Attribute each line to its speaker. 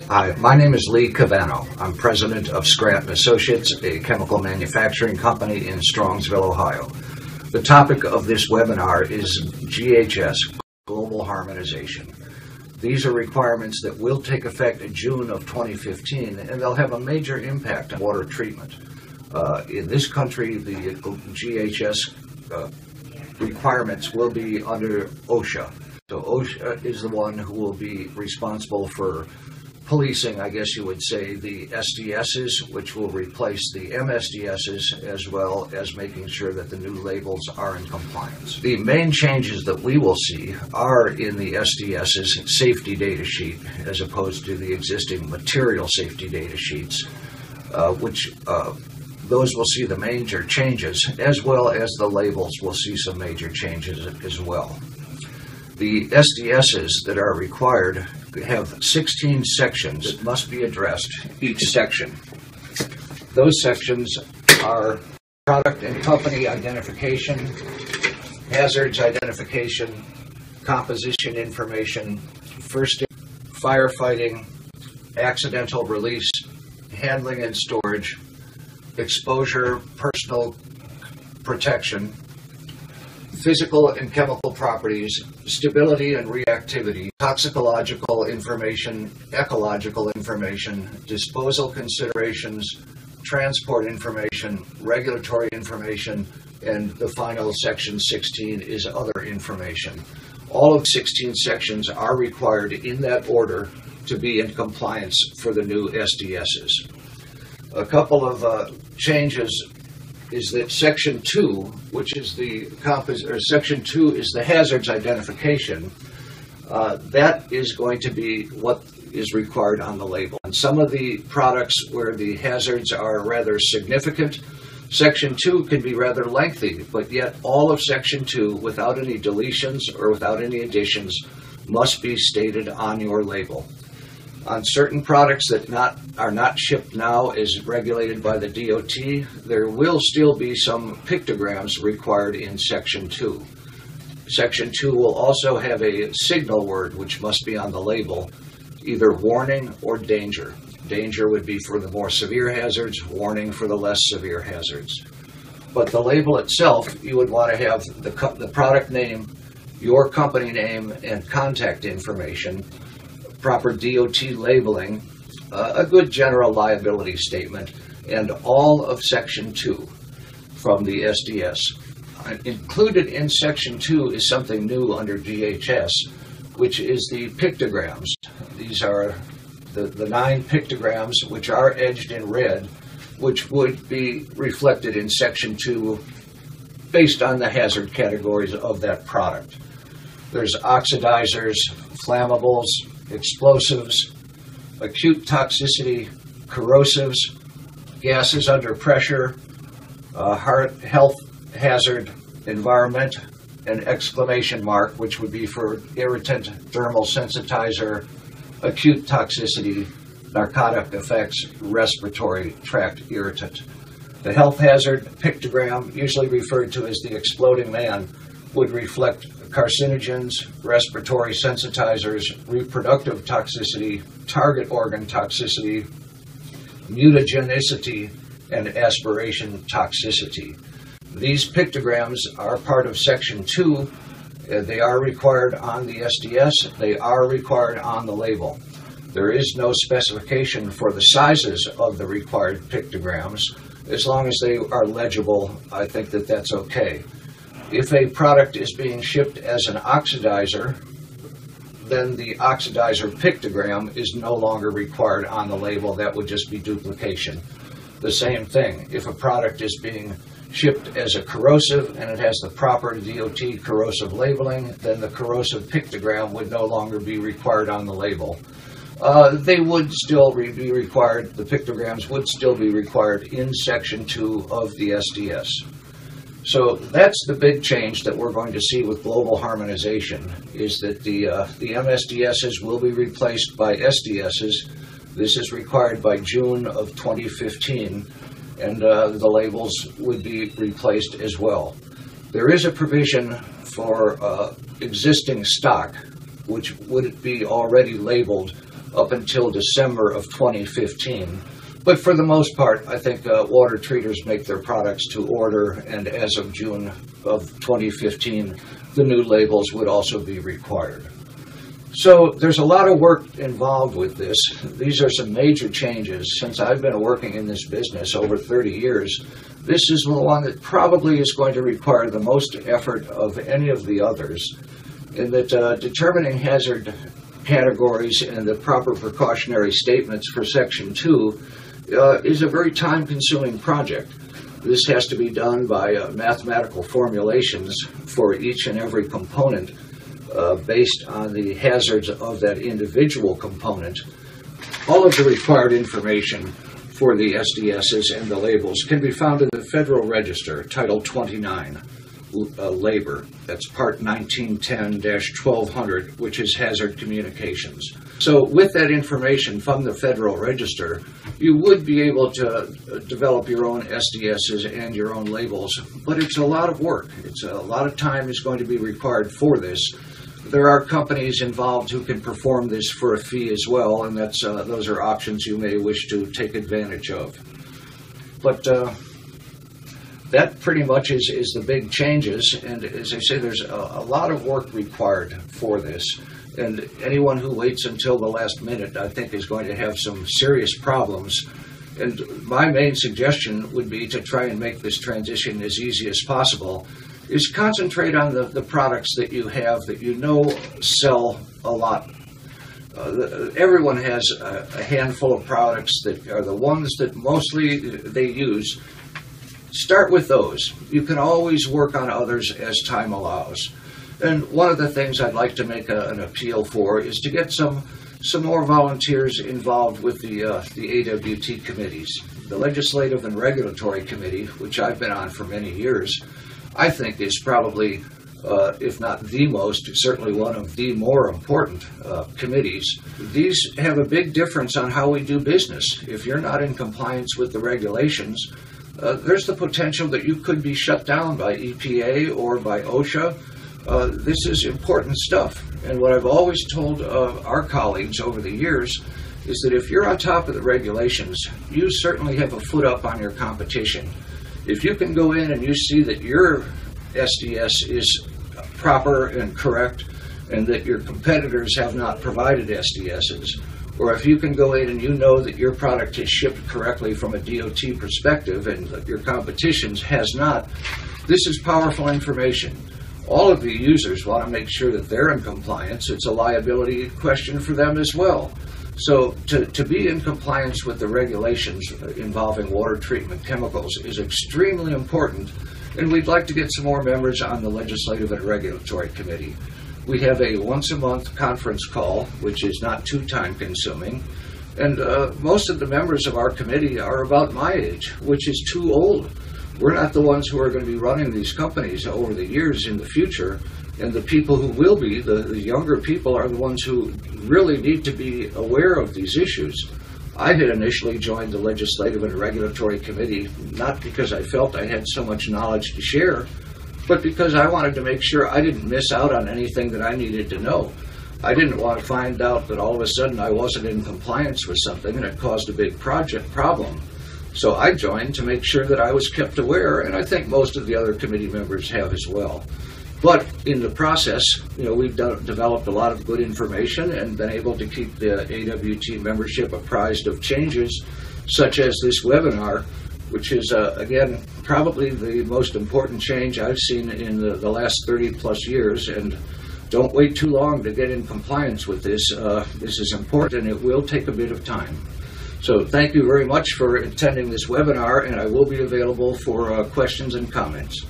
Speaker 1: Hi, my name is Lee Cavano. I'm president of Scranton Associates, a chemical manufacturing company in Strongsville, Ohio. The topic of this webinar is GHS, Global Harmonization. These are requirements that will take effect in June of 2015, and they'll have a major impact on water treatment. In this country, the GHS requirements will be under OSHA. So OSHA is the one who will be responsible for policing, I guess you would say, the SDSs, which will replace the MSDSs, as well as making sure that the new labels are in compliance. The main changes that we will see are in the SDS's safety data sheet, as opposed to the existing material safety data sheets, those will see the major changes, as well as the labels will see some major changes as well. The SDSs that are required have 16 sections that must be addressed, each section. Those sections are product and company identification, hazards identification, composition information, first aid, firefighting, accidental release, handling and storage, exposure, personal protection, physical and chemical properties, stability and reactivity, toxicological information, ecological information, disposal considerations, transport information, regulatory information, and the final section 16 is other information. All of 16 sections are required in that order to be in compliance for the new SDSs. A couple of changes is that Section 2, which is Section 2 is the hazards identification. That is going to be what is required on the label. And some of the products where the hazards are rather significant, Section 2 can be rather lengthy, but yet all of Section 2, without any deletions or without any additions, must be stated on your label. On certain products that are not shipped now as regulated by the DOT, there will still be some pictograms required in Section 2. Section 2 will also have a signal word which must be on the label, either warning or danger. Danger would be for the more severe hazards, warning for the less severe hazards. But the label itself, you would want to have the product name, your company name, and contact information, proper DOT labeling, a good general liability statement, and all of Section 2 from the SDS. Included in Section 2 is something new under GHS, which is the pictograms. These are the 9 pictograms which are edged in red, which would be reflected in Section 2 based on the hazard categories of that product. There's oxidizers, flammables, explosives, acute toxicity, corrosives, gases under pressure, health hazard, environment, and exclamation mark, which would be for irritant, thermal sensitizer, acute toxicity, narcotic effects, respiratory tract irritant. The health hazard pictogram, usually referred to as the exploding man, would reflect carcinogens, respiratory sensitizers, reproductive toxicity, target organ toxicity, mutagenicity, and aspiration toxicity. These pictograms are part of Section 2. They are required on the SDS. They are required on the label. There is no specification for the sizes of the required pictograms. As long as they are legible, I think that that's okay. If a product is being shipped as an oxidizer, then the oxidizer pictogram is no longer required on the label. That would just be duplication. The same thing, if a product is being shipped as a corrosive and it has the proper DOT corrosive labeling, then the corrosive pictogram would no longer be required on the label. They would still be required, the pictograms would still be required in Section 2 of the SDS. So that's the big change that we're going to see with global harmonization, is that the MSDSs will be replaced by SDSs. This is required by June of 2015, and the labels would be replaced as well. There is a provision for existing stock, which would be already labeled up until December of 2015. But for the most part, I think water treaters make their products to order, and as of June of 2015, the new labels would also be required. So there's a lot of work involved with this. These are some major changes. Since I've been working in this business over 30 years, this is the one that probably is going to require the most effort of any of the others, in that determining hazard categories and the proper precautionary statements for Section 2 is a very time-consuming project. This has to be done by mathematical formulations for each and every component based on the hazards of that individual component. All of the required information for the SDSs and the labels can be found in the Federal Register, Title 29, Labor. That's Part 1910-1200, which is Hazard Communications. So with that information from the Federal Register, you would be able to develop your own SDSs and your own labels, but it's a lot of work. It's a lot of time is going to be required for this. There are companies involved who can perform this for a fee as well, and those are options you may wish to take advantage of. But that pretty much is the big changes, and as I say, there's a lot of work required for this, and anyone who waits until the last minute, I think, is going to have some serious problems. And my main suggestion would be to try and make this transition as easy as possible, is concentrate on the products that you have that you know sell a lot. Everyone has a handful of products that are the ones that mostly they use. Start with those. You can always work on others as time allows. And one of the things I'd like to make an appeal for is to get some more volunteers involved with the AWT committees. The Legislative and Regulatory Committee, which I've been on for many years, I think is probably, if not the most, certainly one of the more important committees. These have a big difference on how we do business. If you're not in compliance with the regulations, there's the potential that you could be shut down by EPA or by OSHA. This is important stuff. And what I've always told our colleagues over the years is that if you're on top of the regulations, you certainly have a foot up on your competition. If you can go in and you see that your SDS is proper and correct and that your competitors have not provided SDSs, or if you can go in and you know that your product is shipped correctly from a DOT perspective and that your competition's has not, this is powerful information. All of the users want to make sure that they're in compliance. It's a liability question for them as well. So to be in compliance with the regulations involving water treatment chemicals is extremely important, and we'd like to get some more members on the Legislative and Regulatory Committee. We have a once-a-month conference call, which is not too time-consuming, and most of the members of our committee are about my age, which is too old. We're not the ones who are going to be running these companies over the years in the future, and the people who will be, the younger people, are the ones who really need to be aware of these issues. I had initially joined the Legislative and Regulatory Committee, not because I felt I had so much knowledge to share, but because I wanted to make sure I didn't miss out on anything that I needed to know. I didn't want to find out that all of a sudden I wasn't in compliance with something and it caused a big project problem. So I joined to make sure that I was kept aware, and I think most of the other committee members have as well. But in the process, we've developed a lot of good information and been able to keep the AWT membership apprised of changes, such as this webinar, which is, again, probably the most important change I've seen in the last 30 plus years. And don't wait too long to get in compliance with this. This is important, and it will take a bit of time. So thank you very much for attending this webinar, and I will be available for questions and comments.